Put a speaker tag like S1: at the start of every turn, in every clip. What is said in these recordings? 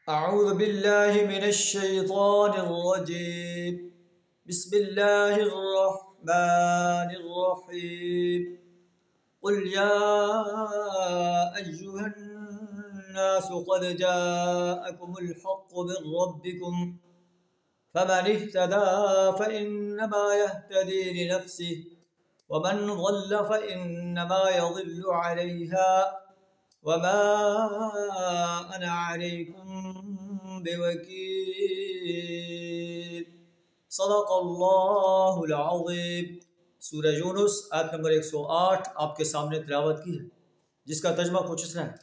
S1: أعوذ بالله من الشيطان الرجيم. بسم الله الرحمن الرحيم. قل يا أيها الناس قد جاءكم الحق من ربكم فمن اهتدى فإنما يهتدي لنفسه ومن ضل فإنما يضل عليها وما أنا عليكم بوكيل. صدق اللہ العظیم. سورہ یونس آیت نمبر 108 آپ کے سامنے تلاوت کی ہے، جس کا ترجمہ کچھ اس طرح ہے: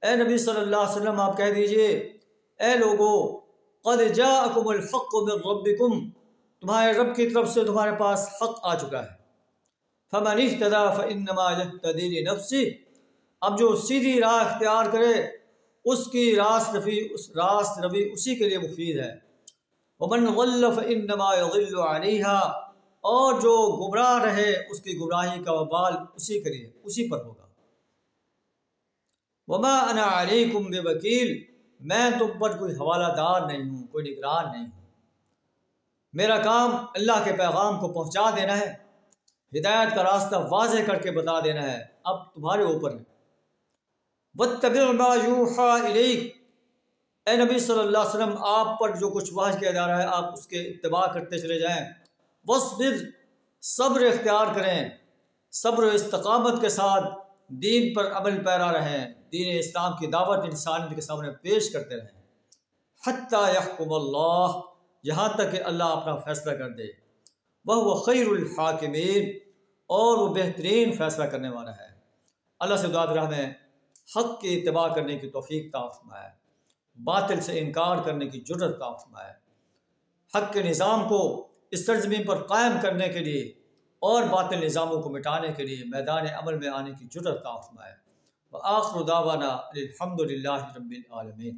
S1: اے نبی صلی اللہ علیہ وسلم، آپ کہہ دیجئے اے لوگو، قد جاءکم الحق من ربکم، تمہارے رب کی طرف سے تمہارے پاس حق آ چکا ہے. فمن اہتدی فانما یہتدی لنفسہ، اب جو سیدھی راہ اختیار کرے اس کی راست روی اسی کے لیے مفید ہے. ومن ضل فانما یضل علیہا، اور جو گمراہ رہے اس کی گمراہی کا وبال اسی کے لیے، اسی پر ہوگا. وما انا علیکم بوکیل، میں تم پر کوئی حوالہ دار نہیں ہوں، کوئی نگران نہیں ہوں. میرا کام اللہ کے پیغام کو پہنچا دینا ہے، ہدایت کا راستہ واضح کر کے بتا دینا ہے، اب تمہارے اوپر ہے. واتبع ما یوحی الیک، اے نبی صلی اللہ علیہ وسلم، آپ پر جو کچھ وحی کیا جا رہا ہے آپ اس کے اتباع کرتے چلے جائیں. واصبر، صبر اختیار کریں، صبر و استقامت کے ساتھ دین پر عمل پیرا رہیں، دین اسلام کی دعوت انسانیت کے سامنے پیش کرتے رہیں. حتی یحکم اللہ، یہاں تک کہ اللہ اپنا فیصلہ کر دے. وہو خیر الحاکمین، اور وہ بہترین فیصلہ کرنے والا ہے. اللہ سے دعا درہ میں حق کی اتباع کرنے کی توفیق عطا فرمائے، باطل سے انکار کرنے کی جرأت عطا فرمائے، حق کے نظام کو اس سرزمین پر قائم کرنے کے لیے اور باطل نظاموں کو مٹانے کے لیے میدان عمل میں آنے کی جرأت عطا فرمائے. وآخر دعوانا الحمد للہ رب العالمین.